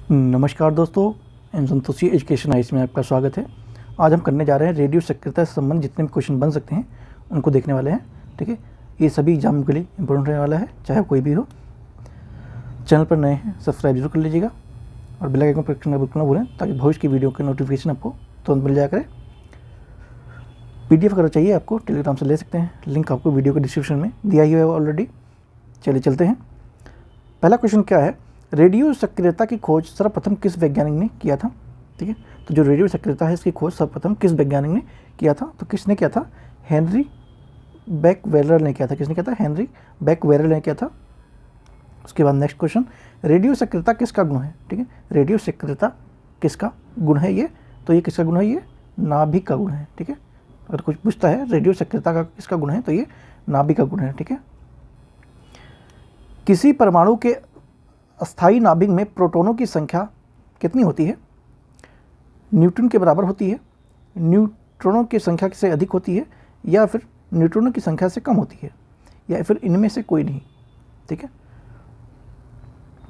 नमस्कार दोस्तों, M Santoshi education ice में आपका स्वागत है। आज हम करने जा रहे हैं रेडियो सक्रियता से संबंधित जितने भी क्वेश्चन बन सकते हैं उनको देखने वाले हैं। ठीक है, ये सभी एग्जाम के लिए इंपॉर्टेंट रहने वाला है, चाहे कोई भी हो। चैनल पर नए हैं सब्सक्राइब जरूर कर लीजिएगा और बेल आइकन प्रेस करना बिल्कुल ना भूलें, ताकि भविष्य की वीडियो के नोटिफिकेशन आपको तुरंत मिल जाया करे। PDF अगर चाहिए आपको टेलीग्राम से ले सकते हैं, लिंक आपको वीडियो के डिस्क्रिप्शन में दिया ही है ऑलरेडी। चलिए चलते हैं। पहला क्वेश्चन क्या है, रेडियो सक्रियता की खोज सर्वप्रथम किस वैज्ञानिक ने किया था। ठीक है, तो जो रेडियो सक्रियता है इसकी खोज सर्वप्रथम किस वैज्ञानिक ने किया था, तो किसने किया था? हेनरी बैकवेलर ने किया था। किसने किया था? हेनरी बैकवेलर ने किया था। उसके बाद नेक्स्ट क्वेश्चन, रेडियो सक्रियता किसका गुण है। ठीक है, रेडियो सक्रियता किसका गुण है ये, तो ये किसका गुण है? ये नाभिक का गुण है। ठीक है, अगर कुछ पूछता है रेडियो सक्रियता का किसका गुण है, तो ये नाभिक का गुण है। ठीक है, किसी परमाणु के अस्थायी नाभिक में प्रोटॉनों की संख्या कितनी होती है? न्यूट्रॉन के बराबर होती है, न्यूट्रॉनों की संख्या से अधिक होती है, या फिर न्यूट्रॉनों की संख्या से कम होती है, या फिर इनमें से कोई नहीं। ठीक है,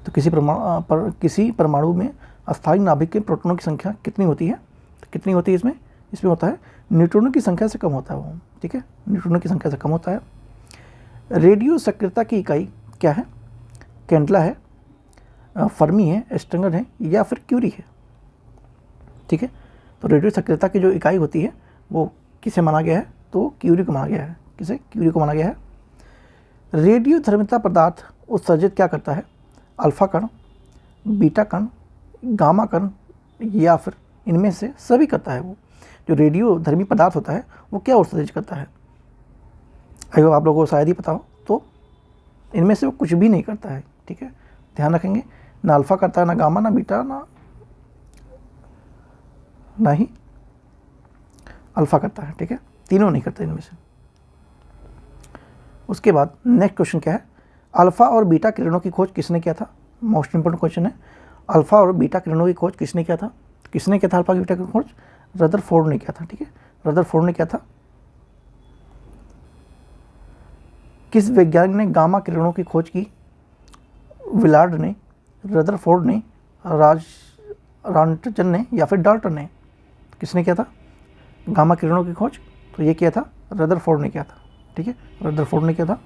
तो किसी परमाणु में अस्थायी नाभिक के प्रोटॉनों की संख्या कितनी होती है? तो कितनी होती है इसमें होता है न्यूट्रॉनों की संख्या से कम होता है वो। ठीक है, न्यूट्रॉनों की संख्या से कम होता है। रेडियो सक्रियता की इकाई क्या है? कैंडला है, फर्मी है, स्ट्रिंगर है, या फिर क्यूरी है। ठीक है, तो रेडियो सक्रियता की जो इकाई होती है वो किसे माना गया है? तो क्यूरी को माना गया है। किसे? क्यूरी को माना गया है। रेडियो धर्मिता पदार्थ उत्सर्जित क्या करता है? अल्फा कण, बीटा कण, गामा कण, या फिर इनमें से सभी करता है। वो जो रेडियो धर्मी पदार्थ होता है वो क्या उत्सर्जित करता है? अगर आप लोगों को शायद ही पता हो, तो इनमें से वो कुछ भी नहीं करता है। ठीक है, ध्यान रखेंगे, ना अल्फा करता है, ना गामा, ना बीटा, ना ही अल्फा करता है। ठीक है, तीनों नहीं करते इनमें से। उसके बाद नेक्स्ट क्वेश्चन क्या है, अल्फा और बीटा किरणों की खोज किसने किया था? मोस्ट इंपोर्टेंट क्वेश्चन है, अल्फा और बीटा किरणों की खोज किसने किया था? किसने किया था अल्फा बीटा की खोज? रदरफोर्ड ने किया था। ठीक है, रदरफोर्ड ने किया था। किस वैज्ञानिक ने गामा किरणों की खोज की? विलार्ड ने, रदरफोर्ड ने, रॉन्टजन ने, या फिर डाल्टन ने? किसने किया था गामा किरणों की खोज? तो ये किया था रदरफोर्ड ने किया था। ठीक है, रदरफोर्ड ने किया था।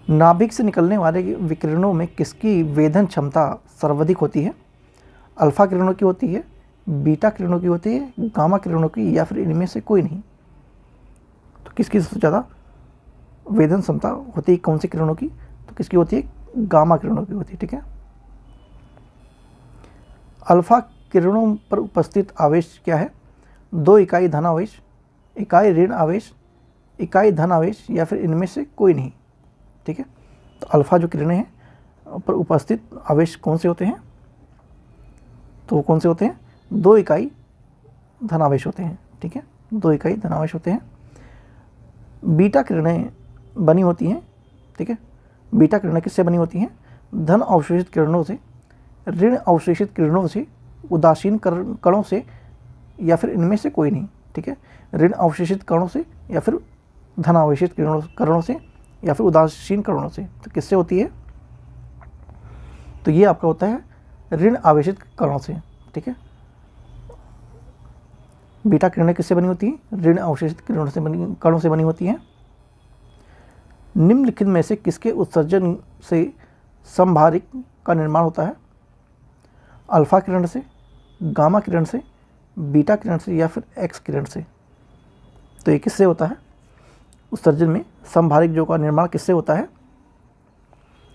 नाभिक से निकलने वाले विकिरणों में किसकी वेधन क्षमता सर्वाधिक होती है? अल्फा किरणों की होती है, बीटा किरणों की होती है, गामा किरणों की, या फिर इनमें से कोई नहीं। तो किसकी सबसे ज़्यादा वेधन क्षमता होती है कौन सी किरणों की? तो किसकी होती है? गामा किरणों की होती है। ठीक है, अल्फा किरणों पर उपस्थित आवेश क्या है? 2 इकाई धन आवेश, इकाई ऋण आवेश, इकाई धन आवेश, या फिर इनमें से कोई नहीं। ठीक है, तो अल्फा जो किरणें हैं पर उपस्थित आवेश कौन से होते हैं? तो वो कौन से होते हैं? 2 इकाई धन आवेश होते हैं। ठीक है, 2 इकाई धन आवेश होते हैं। बीटा किरणें बनी होती हैं। ठीक है, बीटा किरणें किससे बनी होती हैं? धन अवशोषित किरणों से, ऋण अवशोषित किरणों से, उदासीन कणों से, या फिर इनमें से कोई नहीं। ठीक है, ऋण अवशोषित कणों से, या फिर धन आवेशित कणों से, या फिर उदासीन कणों से। तो किससे होती है? तो ये आपका होता है ऋण आवेशित कणों से। ठीक है, बीटा किरणें किससे बनी होती हैं? ऋण अवशोषित कणों से बनी होती हैं। निम्नलिखित में से किसके उत्सर्जन से समभारिक का निर्माण होता है? अल्फा किरण से, गामा किरण से, बीटा किरण से, या फिर एक्स किरण से? तो ये किससे होता है उत्सर्जन में समभारिक जो का निर्माण किससे होता है?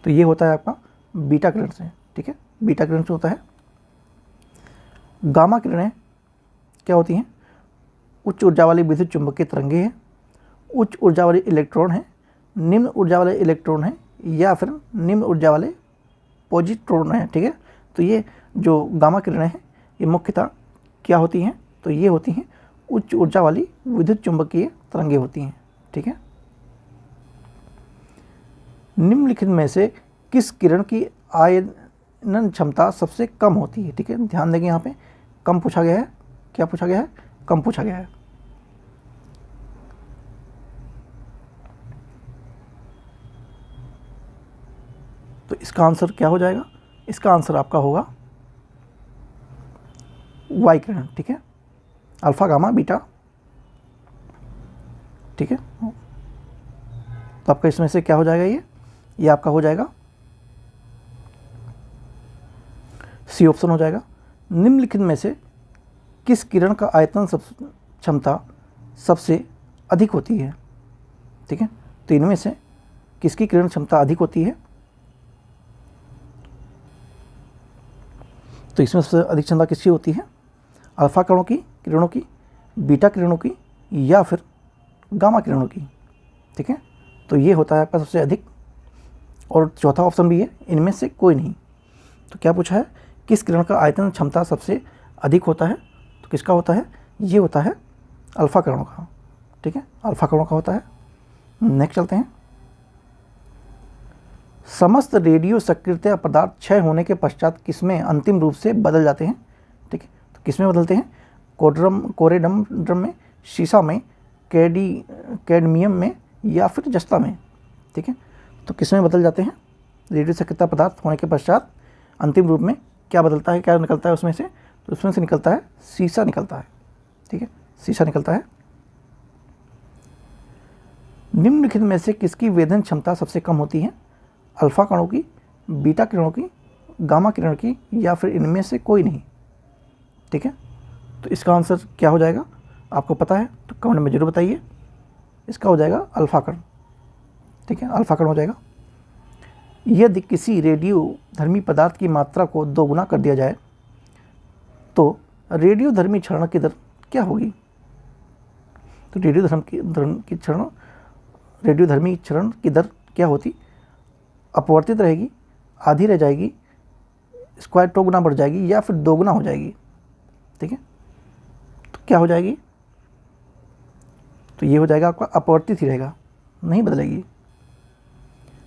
तो ये होता है आपका बीटा किरण से। ठीक है, बीटा किरण से होता है। गामा किरणें क्या होती हैं? उच्च ऊर्जा वाली विद्युत चुंबकीय तरंगे हैं, उच्च ऊर्जा वाले इलेक्ट्रॉन हैं, निम्न ऊर्जा वाले इलेक्ट्रॉन हैं, या फिर निम्न ऊर्जा वाले पॉजिट्रॉन हैं। ठीक है, तो ये जो गामा किरणें हैं ये मुख्यतः क्या होती हैं? तो ये होती हैं उच्च ऊर्जा वाली विद्युत चुंबकीय तरंगे होती हैं। ठीक है, निम्नलिखित में से किस किरण की आयनन क्षमता सबसे कम होती है? ठीक है, ध्यान देंगे यहाँ पे कम पूछा गया है। क्या पूछा गया है? कम पूछा गया है। तो इसका आंसर क्या हो जाएगा? इसका आंसर आपका होगा वाई किरण। ठीक है, अल्फा गामा बीटा। ठीक है, तो आपका इसमें से क्या हो जाएगा, ये आपका हो जाएगा सी ऑप्शन हो जाएगा। निम्नलिखित में से किस किरण का आयतन क्षमता सबसे अधिक होती है? ठीक है, तो इनमें से किसकी किरण क्षमता अधिक होती है? तो इसमें सबसे अधिक क्षमता किसकी होती है? अल्फा किरणों की, बीटा किरणों की, या फिर गामा किरणों की। ठीक है, तो ये होता है आपका सबसे अधिक। और चौथा ऑप्शन भी है, इनमें से कोई नहीं। तो क्या पूछा है, किस किरण का आयतन क्षमता सबसे अधिक होता है? तो किसका होता है, ये होता है अल्फा किरणों का। ठीक है, अल्फा किरणों का होता है। नेक्स्ट चलते हैं। समस्त रेडियो सक्रियता पदार्थ क्षय होने के पश्चात किसमें अंतिम रूप से बदल जाते हैं? ठीक है, तो किसमें बदलते हैं? कोरेडम ड्रम में, शीशा में, कैडमियम में, या फिर जस्ता में। ठीक है, तो किसमें बदल जाते हैं? रेडियो सक्रियता पदार्थ होने के पश्चात अंतिम रूप में क्या बदलता है, क्या निकलता है उसमें से? तो उसमें से निकलता है शीशा निकलता है। ठीक है, शीशा निकलता है। निम्नलिखित में से किसकी वेधन क्षमता सबसे कम होती है? अल्फा कणों की, बीटा किरणों की, गामा किरण की, या फिर इनमें से कोई नहीं। ठीक है, तो इसका आंसर क्या हो जाएगा, आपको पता है तो कमेंट में जरूर बताइए। इसका हो जाएगा अल्फा कण। ठीक है, अल्फा कण हो जाएगा। यदि किसी रेडियो धर्मी पदार्थ की मात्रा को दोगुना कर दिया जाए तो रेडियो धर्मी क्षरण की दर क्या होगी? तो रेडियो धर्मी क्षरण की दर क्या होती? अपवर्तित रहेगी, आधी रह जाएगी, स्क्वायर 2 गुना बढ़ जाएगी, या फिर 2 गुना हो जाएगी। ठीक है, तो क्या हो जाएगी? तो ये हो जाएगा आपका अपवर्तित ही रहेगा, नहीं बदलेगी।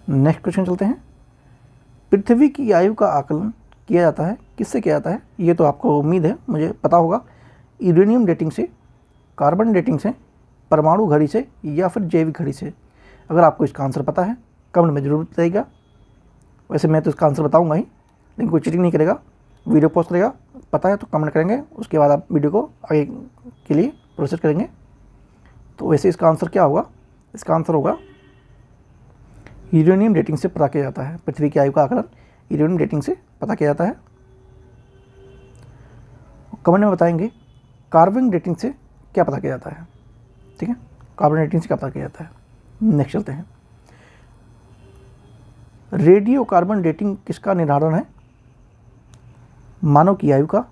नेक्स्ट क्वेश्चन चलते हैं। पृथ्वी की आयु का आकलन किया जाता है, किससे किया जाता है? ये तो आपको उम्मीद है मुझे पता होगा। यूरेनियम डेटिंग से, कार्बन डेटिंग से, परमाणु घड़ी से, या फिर जैविक घड़ी से। अगर आपको इसका आंसर पता है कमेंट में जरूर बताइएगा। वैसे मैं तो इसका आंसर बताऊंगा ही, लेकिन कोई चीटिंग नहीं करेगा, वीडियो पोस्ट करेगा। पता है तो कमेंट करेंगे, उसके बाद आप वीडियो को आगे के लिए प्रोसेस करेंगे। तो वैसे इसका आंसर क्या होगा? इसका आंसर होगा यूरेनियम डेटिंग से पता किया जाता है। पृथ्वी की आयु का आकलन यूरेनियम डेटिंग से पता किया जाता है। कमेंट में बताएंगे कार्बन डेटिंग से क्या पता किया जाता है। ठीक है, कार्बन डेटिंग से क्या पता किया जाता है। नेक्स्ट चलते हैं। रेडियो कार्बन डेटिंग किसका निर्धारण है? मानव की आयु का,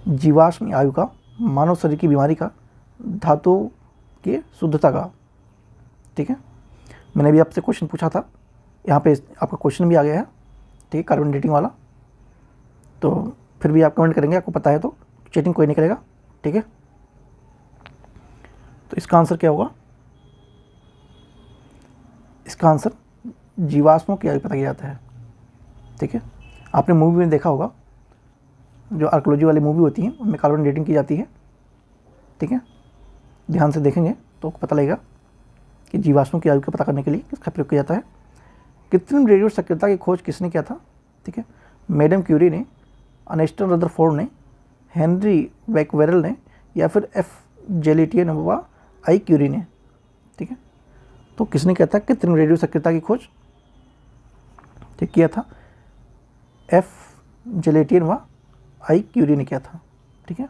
जीवाश्म आयु का, मानव शरीर की बीमारी का, धातु की शुद्धता का। ठीक है, मैंने भी आपसे क्वेश्चन पूछा था, यहाँ पे आपका क्वेश्चन भी आ गया है। ठीक है, कार्बन डेटिंग वाला। तो फिर भी आप कमेंट करेंगे, आपको पता है तो, चीटिंग कोई नहीं करेगा। ठीक है, तो इसका आंसर क्या होगा? इसका आंसर जीवाश्मों की आयु पता किया जाता है। ठीक है, आपने मूवी में देखा होगा, जो आर्कोलॉजी वाली मूवी होती है उनमें कार्बन डेटिंग की जाती है। ठीक है, ध्यान से देखेंगे तो पता लगेगा कि जीवाश्मों की आयु को पता करने के लिए किसका प्रयोग किया जाता है। कृत्रिम रेडियो सक्रियता की खोज किसने किया था? ठीक है, मैडम क्यूरी ने, अर्नेस्ट रदरफोर्ड ने, हेनरी बैक्वेरेल ने, या फिर एफ जेलिटियन व आई क्यूरी ने। ठीक है, तो किसने किया था कृत्रिम रेडियो सक्रियता की खोज? ठीक किया था एफ जेलिटियन व आई क्यूरी ने किया था। ठीक है,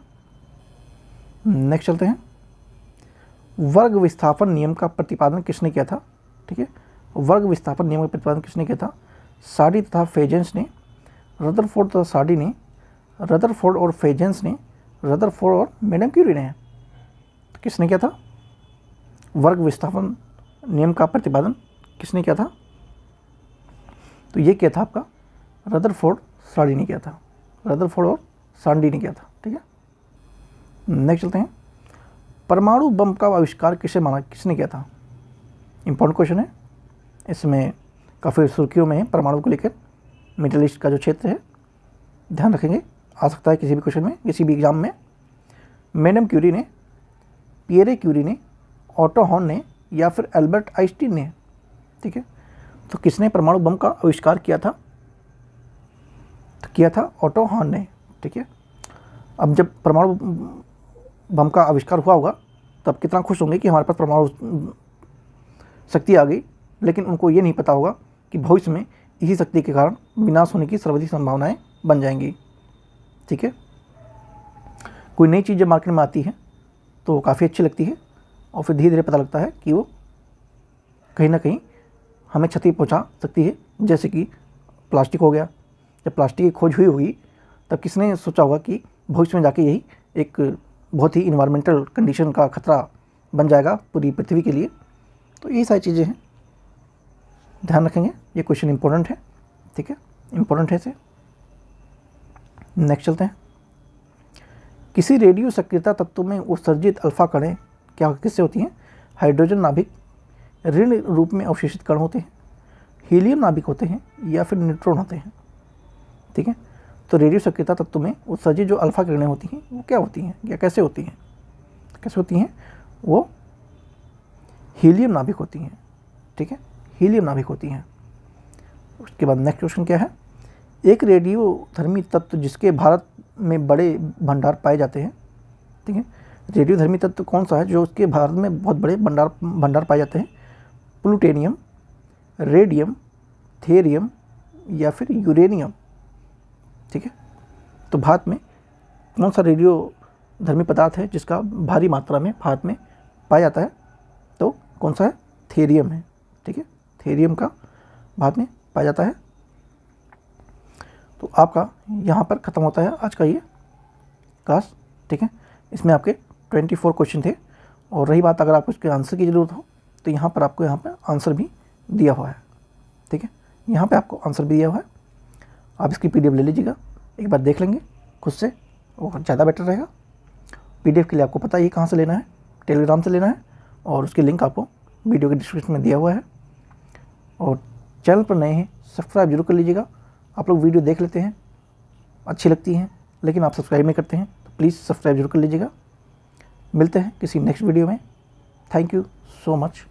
नेक्स्ट चलते हैं। वर्ग विस्थापन नियम का प्रतिपादन किसने किया था? ठीक है, वर्ग विस्थापन नियम का प्रतिपादन किसने किया था? साडी तथा फेजेंस ने, रदरफोर्ड तथा साडी ने, रदरफोर्ड और फेजेंस ने, रदरफोर्ड और मैडम क्यूरी ने। तो किसने किया था वर्ग विस्थापन नियम का प्रतिपादन? किसने किया था? तो ये किया था आपका रदरफोर्ड साडी ने किया था। रदरफोर्ड और साडी ने किया था। ठीक है, नेक्स्ट चलते हैं। परमाणु बम का आविष्कार किसने किया था? इंपॉर्टेंट क्वेश्चन है, इसमें काफ़ी सुर्खियों में है परमाणु को लेकर। मिडिल ईस्ट का जो क्षेत्र है, ध्यान रखेंगे, आ सकता है किसी भी क्वेश्चन में, किसी भी एग्जाम में। मैडम क्यूरी ने, पियरे क्यूरी ने, ऑटो हॉर्न ने, या फिर एल्बर्ट आइंस्टीन ने। ठीक है, तो किसने परमाणु बम का आविष्कार किया था? किया था ऑटो हॉर्न ने। ठीक है, अब जब परमाणु बम का आविष्कार हुआ होगा तब कितना खुश होंगे कि हमारे पास परमाणु शक्ति आ गई, लेकिन उनको ये नहीं पता होगा कि भविष्य में इसी शक्ति के कारण विनाश होने की सर्वाधिक संभावनाएं बन जाएंगी। ठीक है, कोई नई चीज़ जब मार्केट में आती है तो वो काफ़ी अच्छी लगती है और फिर धीरे धीरे पता लगता है कि वो कहीं ना कहीं हमें क्षति पहुंचा सकती है। जैसे कि प्लास्टिक हो गया, जब प्लास्टिक की खोज हुई होगी तब किसने सोचा होगा कि भविष्य में जाके यही एक बहुत ही इन्वायरमेंटल कंडीशन का खतरा बन जाएगा पूरी पृथ्वी के लिए। तो यही सारी चीज़ें हैं, ध्यान रखेंगे, ये क्वेश्चन इंपॉर्टेंट है। ठीक है, इंपॉर्टेंट है इसे। नेक्स्ट चलते हैं। किसी रेडियो सक्रियता तत्व में उत्सर्जित अल्फा कणें क्या किससे होती हैं? हाइड्रोजन नाभिक, ऋण रूप में अवशेषित कण होते हैं, हीलियम नाभिक होते हैं, या फिर न्यूट्रॉन होते हैं। ठीक है, तो रेडियो सक्रियता तत्व में उत्सर्जित जो अल्फा किरणें होती हैं वो क्या होती हैं या कैसे होती हैं? कैसे होती हैं? वो हीलियम नाभिक होती हैं। ठीक है, हीलियम नाभिक होती हैं। उसके बाद नेक्स्ट क्वेश्चन क्या है? एक रेडियोधर्मी तत्व जिसके भारत में बड़े भंडार पाए जाते हैं। ठीक है, रेडियोधर्मी तत्व कौन सा है जो उसके भारत में बहुत बड़े भंडार पाए जाते हैं? प्लूटोनियम, रेडियम, थेरियम, या फिर यूरेनियम। ठीक है, तो भारत में कौन सा रेडियोधर्मी पदार्थ है जिसका भारी मात्रा में भारत में पाया जाता है? तो कौन सा है? थेरियम है। ठीक है, थेरियम का भारत में पाया जाता है। तो आपका यहाँ पर ख़त्म होता है आज का ये क्लास। ठीक है, इसमें आपके 24 क्वेश्चन थे, और रही बात अगर आपको इसके आंसर की ज़रूरत हो तो यहाँ पर आपको यहाँ पर आंसर भी दिया हुआ है। ठीक है, यहाँ पे आपको आंसर भी दिया हुआ है, आप इसकी PDF ले लीजिएगा, एक बार देख लेंगे खुद से, वो ज़्यादा बेटर रहेगा। PDF के लिए आपको पता है ये कहाँ से लेना है, टेलीग्राम से लेना है, और उसकी लिंक आपको वीडियो के डिस्क्रिप्शन में दिया हुआ है। और चैनल पर नए हैं सब्सक्राइब जरूर कर लीजिएगा। आप लोग वीडियो देख लेते हैं, अच्छी लगती हैं, लेकिन आप सब्सक्राइब नहीं करते हैं, तो प्लीज़ सब्सक्राइब जरूर कर लीजिएगा। मिलते हैं किसी नेक्स्ट वीडियो में। Thank you so much.